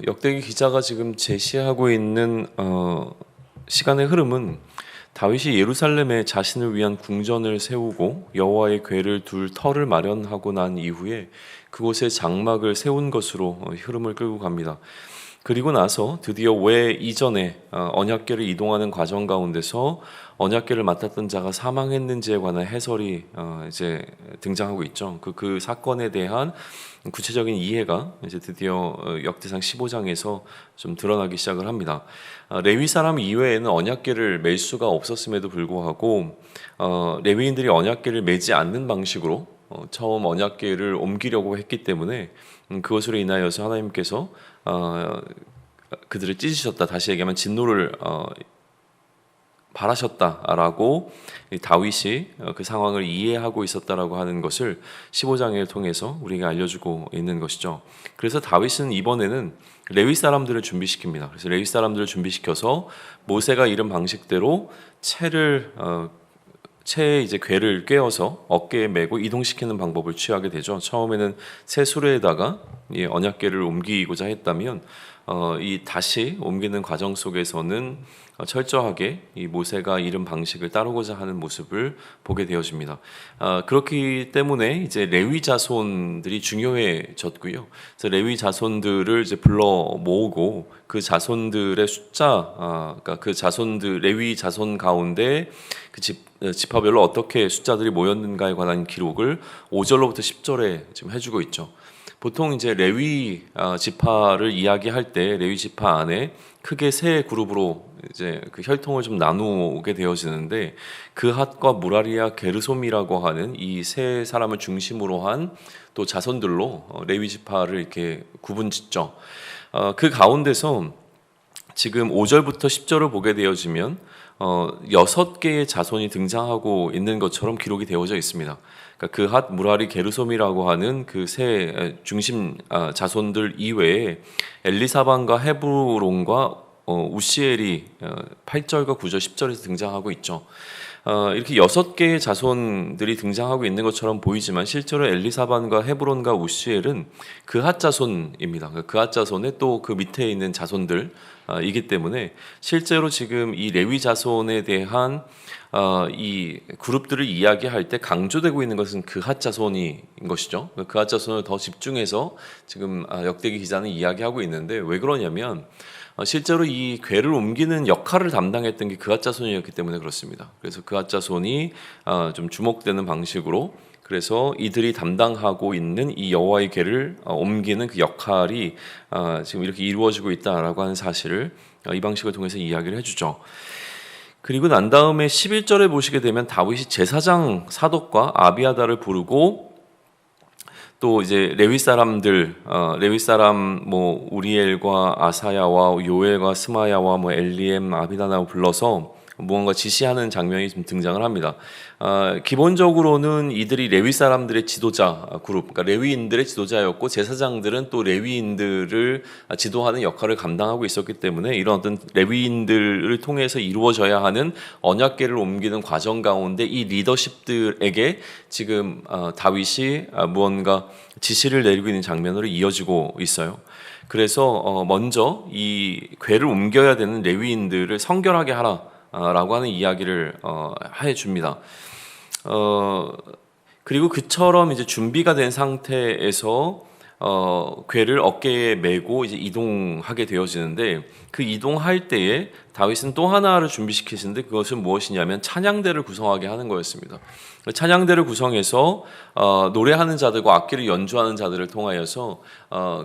역대기 기자가 지금 제시하고 있는 시간의 흐름은 다윗이 예루살렘에 자신을 위한 궁전을 세우고 여호와의 궤를 둘 터를 마련하고 난 이후에 그곳에 장막을 세운 것으로 흐름을 끌고 갑니다. 그리고 나서 드디어 왜 이전에 언약궤를 이동하는 과정 가운데서 언약궤를 맡았던 자가 사망했는지에 관한 해설이 이제 등장하고 있죠. 그 사건에 대한 구체적인 이해가 이제 드디어 역대상 15장에서 좀 드러나기 시작을 합니다. 레위 사람 이외에는 언약궤를 맬 수가 없었음에도 불구하고 레위인들이 언약궤를 매지 않는 방식으로 처음 언약궤를 옮기려고 했기 때문에 그것으로 인하여서 하나님께서 그들을 찢으셨다. 다시 얘기하면 진노를 바라셨다라고 다윗이 그 상황을 이해하고 있었다라고 하는 것을 15장을 통해서 우리가 알려주고 있는 것이죠. 그래서 다윗은 이번에는 레위 사람들을 준비시킵니다. 그래서 레위 사람들을 준비시켜서 모세가 이른 방식대로 채에 이제 궤를 꿰어서 어깨에 메고 이동시키는 방법을 취하게 되죠. 처음에는 새 수레에다가 이 언약궤를 옮기고자 했다면 이 다시 옮기는 과정 속에서는 철저하게 이 모세가 이른 방식을 따르고자 하는 모습을 보게 되어집니다. 그렇기 때문에 이제 레위 자손들이 중요해졌고요. 그래서 레위 자손들을 이제 불러 모으고 그 자손들의 숫자, 그러니까 그 자손들 레위 자손 가운데 그 지파별로 어떻게 숫자들이 모였는가에 관한 기록을 5절로부터 10절에 지금 해주고 있죠. 보통 이제 레위 지파를 이야기할 때 레위 지파 안에 크게 세 그룹으로 이제 그 혈통을 좀 나누게 되어지는데 그핫과 무라리아 게르솜이라고 하는 이 세 사람을 중심으로 한 또 자손들로 레위 지파를 이렇게 구분짓죠. 그 가운데서 지금 5절부터 10절을 보게 되어지면 6개의 자손이 등장하고 있는 것처럼 기록이 되어져 있습니다. 그러니까 그핫, 무라리, 게르솜이라고 하는 그 세 중심 자손들 이외에 엘리사반과 헤브론과 우시엘이 8절과 9절, 10절에서 등장하고 있죠. 이렇게 6개의 자손들이 등장하고 있는 것처럼 보이지만 실제로 엘리사반과 헤브론과 우시엘은 그핫 자손입니다. 그핫 자손의 또 그 밑에 있는 자손들이기 때문에 실제로 지금 이 레위 자손에 대한 이 그룹들을 이야기할 때 강조되고 있는 것은 그핫 자손인 것이죠. 그핫 자손을 더 집중해서 지금 역대기 기자는 이야기하고 있는데 왜 그러냐면 실제로 이 궤를 옮기는 역할을 담당했던 게 그핫 자손이었기 때문에 그렇습니다. 그래서 그핫 자손이 좀 주목되는 방식으로 그래서 이들이 담당하고 있는 이 여호와의 궤를 옮기는 그 역할이 지금 이렇게 이루어지고 있다라고 하는 사실을 이 방식을 통해서 이야기를 해주죠. 그리고 난 다음에 11절에 보시게 되면 다윗이 제사장 사독과 아비아다를 부르고 또 이제 레위 사람 뭐 우리엘과 아사야와 요엘과 스마야와 뭐 엘리엠 아비다나를 불러서 무언가 지시하는 장면이 좀 등장을 합니다. 기본적으로는 이들이 레위 사람들의 지도자 그룹, 그러니까 레위인들의 지도자였고 제사장들은 또 레위인들을 지도하는 역할을 감당하고 있었기 때문에 이런 어떤 레위인들을 통해서 이루어져야 하는 언약궤를 옮기는 과정 가운데 이 리더십들에게 지금 다윗이 무언가 지시를 내리고 있는 장면으로 이어지고 있어요. 그래서 먼저 이 궤를 옮겨야 되는 레위인들을 성결하게 하라. 라고 하는 이야기를 해줍니다. 그리고 그처럼 이제 준비가 된 상태에서 궤를 어깨에 메고 이제 이동하게 되어지는데 그 이동할 때에 다윗은 또 하나를 준비시키시는데 그것은 무엇이냐면 찬양대를 구성하게 하는 거였습니다. 찬양대를 구성해서 노래하는 자들과 악기를 연주하는 자들을 통하여서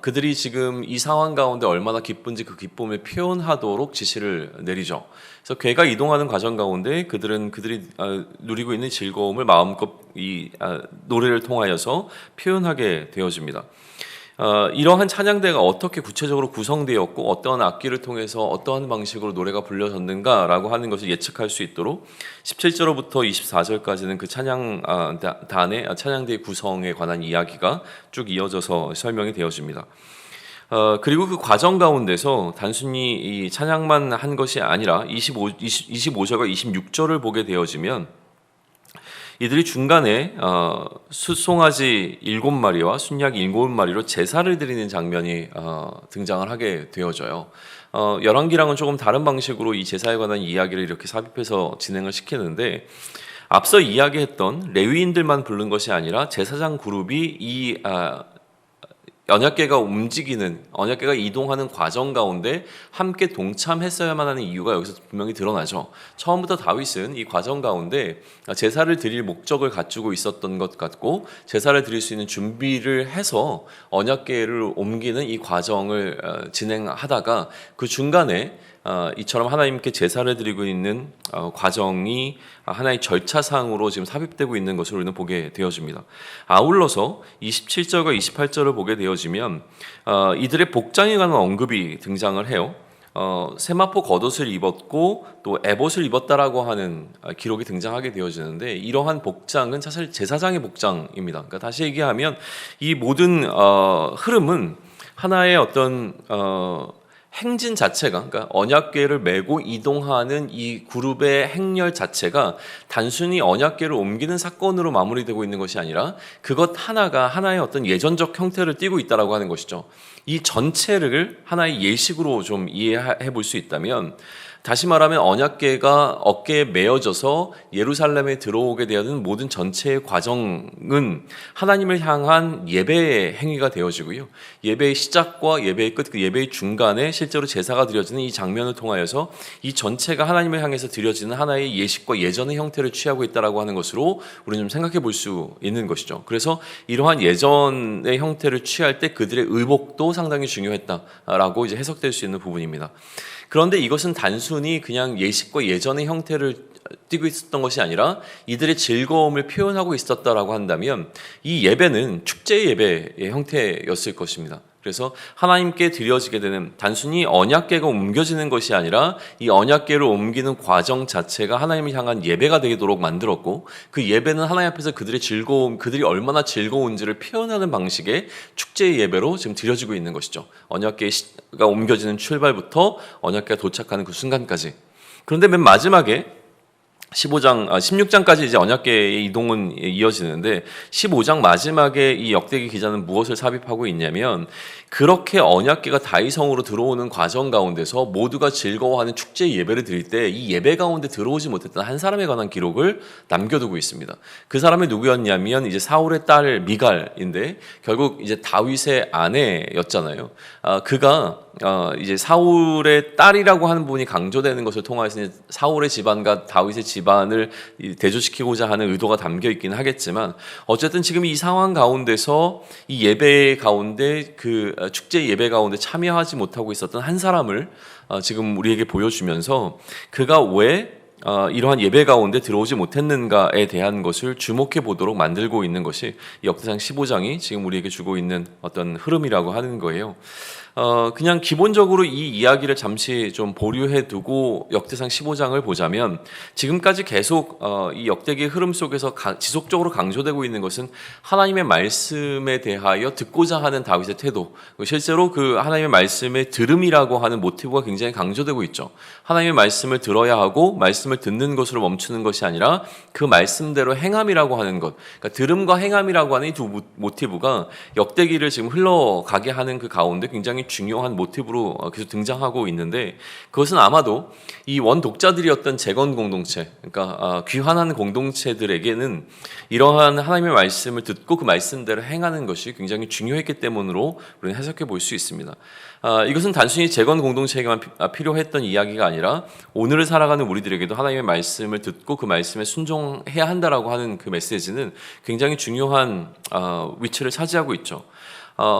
그들이 지금 이 상황 가운데 얼마나 기쁜지 그 기쁨을 표현하도록 지시를 내리죠. 그래서 궤가 이동하는 과정 가운데 그들이 누리고 있는 즐거움을 마음껏 이 노래를 통하여서 표현하게 되어집니다. 이러한 찬양대가 어떻게 구체적으로 구성되었고 어떠한 악기를 통해서 어떠한 방식으로 노래가 불려졌는가라고 하는 것을 예측할 수 있도록 17절부터 24절까지는 그 찬양단의 찬양대의 구성에 관한 이야기가 쭉 이어져서 설명이 되어집니다. 그리고 그 과정 가운데서 단순히 이 찬양만 한 것이 아니라 25절과 26절을 보게 되어지면 이들이 중간에 숫송아지 7마리와 순양 7마리로 제사를 드리는 장면이 등장을 하게 되어져요. 열왕기랑은 조금 다른 방식으로 이 제사에 관한 이야기를 이렇게 삽입해서 진행을 시키는데, 앞서 이야기했던 레위인들만 부른 것이 아니라 제사장 그룹이 이 언약궤가 움직이는, 언약궤가 이동하는 과정 가운데 함께 동참했어야만 하는 이유가 여기서 분명히 드러나죠. 처음부터 다윗은 이 과정 가운데 제사를 드릴 목적을 갖추고 있었던 것 같고, 제사를 드릴 수 있는 준비를 해서 언약궤를 옮기는 이 과정을 진행하다가 그 중간에 이처럼 하나님께 제사를 드리고 있는 과정이 하나의 절차상으로 지금 삽입되고 있는 것을 우리는 보게 되어집니다. 아울러서 27절과 28절을 보게 되어지면 이들의 복장에 관한 언급이 등장을 해요. 세마포 겉옷을 입었고 또 에봇을 입었다라고 하는 기록이 등장하게 되어지는데, 이러한 복장은 사실 제사장의 복장입니다. 그러니까 다시 얘기하면 이 모든 흐름은 하나의 어떤 행진 자체가, 그러니까 언약궤를 메고 이동하는 이 그룹의 행렬 자체가 단순히 언약궤를 옮기는 사건으로 마무리되고 있는 것이 아니라 그것 하나가 하나의 어떤 예전적 형태를 띠고 있다라고 하는 것이죠. 이 전체를 하나의 예식으로 좀 이해해 볼 수 있다면, 다시 말하면 언약궤가 어깨에 메어져서 예루살렘에 들어오게 되는 모든 전체의 과정은 하나님을 향한 예배의 행위가 되어지고요. 예배의 시작과 예배의 끝, 그 예배의 중간에 실제로 제사가 드려지는 이 장면을 통하여서 이 전체가 하나님을 향해서 드려지는 하나의 예식과 예전의 형태를 취하고 있다라고 하는 것으로 우리는 좀 생각해 볼 수 있는 것이죠. 그래서 이러한 예전의 형태를 취할 때 그들의 의복도 상당히 중요했다라고 이제 해석될 수 있는 부분입니다. 그런데 이것은 단순히 그냥 예식과 예전의 형태를 띠고 있었던 것이 아니라 이들의 즐거움을 표현하고 있었다라고 한다면, 이 예배는 축제 예배의 형태였을 것입니다. 그래서 하나님께 드려지게 되는, 단순히 언약궤가 옮겨지는 것이 아니라 이 언약궤를 옮기는 과정 자체가 하나님을 향한 예배가 되도록 만들었고, 그 예배는 하나님 앞에서 그들의 즐거움, 그들이 얼마나 즐거운지를 표현하는 방식의 축제의 예배로 지금 드려지고 있는 것이죠. 언약궤가 옮겨지는 출발부터 언약궤가 도착하는 그 순간까지. 그런데 맨 마지막에 16장까지 이제 언약궤의 이동은 이어지는데, 15장 마지막에 이 역대기 기자는 무엇을 삽입하고 있냐면, 그렇게 언약궤가 다윗성으로 들어오는 과정 가운데서 모두가 즐거워하는 축제 예배를 드릴 때 이 예배 가운데 들어오지 못했던 한 사람에 관한 기록을 남겨두고 있습니다. 그 사람이 누구였냐면 이제 사울의 딸 미갈인데, 결국 이제 다윗의 아내였잖아요. 그가 이제 사울의 딸이라고 하는 부분이 강조되는 것을 통해서 사울의 집안과 다윗의 집안을 대조시키고자 하는 의도가 담겨 있긴 하겠지만, 어쨌든 지금 이 상황 가운데서 이 예배 가운데, 그 축제 예배 가운데 참여하지 못하고 있었던 한 사람을 지금 우리에게 보여주면서 그가 왜 이러한 예배 가운데 들어오지 못했는가에 대한 것을 주목해 보도록 만들고 있는 것이 역대상 15장이 지금 우리에게 주고 있는 어떤 흐름이라고 하는 거예요. 그냥 기본적으로 이 이야기를 잠시 좀 보류해 두고 역대상 15장을 보자면, 지금까지 계속 이 역대기의 흐름 속에서 지속적으로 강조되고 있는 것은 하나님의 말씀에 대하여 듣고자 하는 다윗의 태도, 실제로 그 하나님의 말씀의 들음이라고 하는 모티브가 굉장히 강조되고 있죠. 하나님의 말씀을 들어야 하고 말씀을 듣는 것으로 멈추는 것이 아니라 그 말씀대로 행함이라고 하는 것, 그러니까 들음과 행함이라고 하는 이 두 모티브가 역대기를 지금 흘러가게 하는 그 가운데 굉장히 중요한 모티브로 계속 등장하고 있는데, 그것은 아마도 이 원독자들이었던 재건 공동체, 그러니까 귀환한 공동체들에게는 이러한 하나님의 말씀을 듣고 그 말씀대로 행하는 것이 굉장히 중요했기 때문으로 우리는 해석해 볼 수 있습니다. 이것은 단순히 재건 공동체에게만 필요했던 이야기가 아니라 오늘을 살아가는 우리들에게도 하나님의 말씀을 듣고 그 말씀에 순종해야 한다라고 하는 그 메시지는 굉장히 중요한 위치를 차지하고 있죠.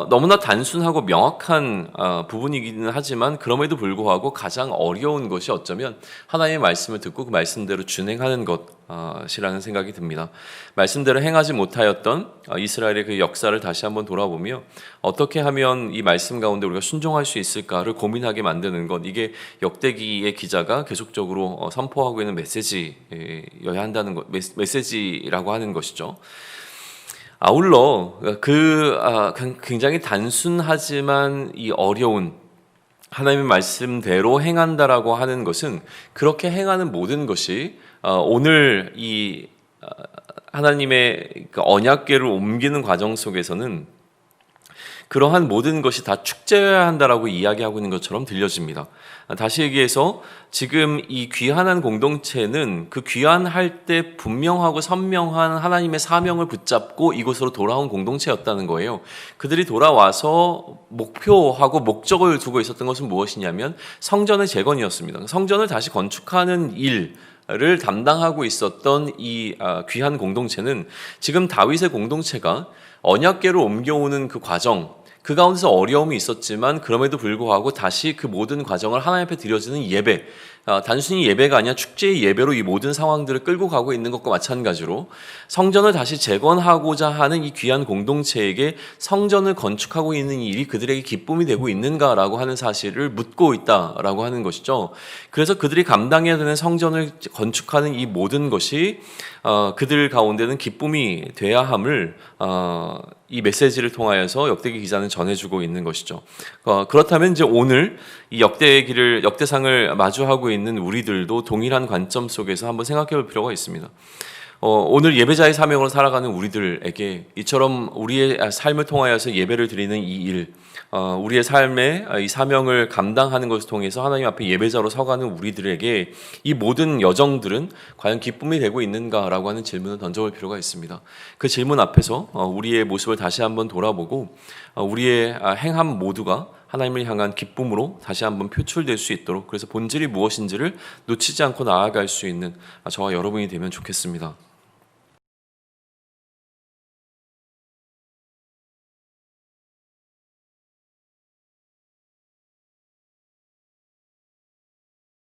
너무나 단순하고 명확한 부분이기는 하지만, 그럼에도 불구하고 가장 어려운 것이 어쩌면 하나님의 말씀을 듣고 그 말씀대로 준행하는 것이라는 생각이 듭니다. 말씀대로 행하지 못하였던 이스라엘의 그 역사를 다시 한번 돌아보며 어떻게 하면 이 말씀 가운데 우리가 순종할 수 있을까를 고민하게 만드는 것, 이게 역대기의 기자가 계속적으로 선포하고 있는 메시지여야 한다는 것, 메시지라고 하는 것이죠. 아울러 굉장히 단순하지만 이 어려운 하나님의 말씀대로 행한다라고 하는 것은, 그렇게 행하는 모든 것이 오늘 이 하나님의 그 언약궤를 옮기는 과정 속에서는 그러한 모든 것이 다 축제해야 한다라고 이야기하고 있는 것처럼 들려집니다. 다시 얘기해서 지금 이 귀환한 공동체는 그 귀환할 때 분명하고 선명한 하나님의 사명을 붙잡고 이곳으로 돌아온 공동체였다는 거예요. 그들이 돌아와서 목표하고 목적을 두고 있었던 것은 무엇이냐면 성전의 재건이었습니다. 성전을 다시 건축하는 일을 담당하고 있었던 이 귀한 공동체는 지금 다윗의 공동체가 언약궤로 옮겨오는 그 과정, 그 가운데서 어려움이 있었지만 그럼에도 불구하고 다시 그 모든 과정을 하나님 앞에 드려지는 예배, 단순히 예배가 아니라 축제의 예배로 이 모든 상황들을 끌고 가고 있는 것과 마찬가지로 성전을 다시 재건하고자 하는 이 귀한 공동체에게 성전을 건축하고 있는 일이 그들에게 기쁨이 되고 있는가라고 하는 사실을 묻고 있다라고 하는 것이죠. 그래서 그들이 감당해야 되는 성전을 건축하는 이 모든 것이 그들 가운데는 기쁨이 돼야 함을 이 메시지를 통하여서 역대기 기자는 전해주고 있는 것이죠. 그렇다면 이제 오늘 이 역대상을 마주하고 있는 우리들도 동일한 관점 속에서 한번 생각해 볼 필요가 있습니다. 오늘 예배자의 사명으로 살아가는 우리들에게 이처럼 우리의 삶을 통하여서 예배를 드리는 이 일, 우리의 삶의 이 사명을 감당하는 것을 통해서 하나님 앞에 예배자로 서가는 우리들에게 이 모든 여정들은 과연 기쁨이 되고 있는가라고 하는 질문을 던져볼 필요가 있습니다. 그 질문 앞에서 우리의 모습을 다시 한번 돌아보고 우리의 행함 모두가 하나님을 향한 기쁨으로 다시 한번 표출될 수 있도록, 그래서 본질이 무엇인지를 놓치지 않고 나아갈 수 있는 저와 여러분이 되면 좋겠습니다.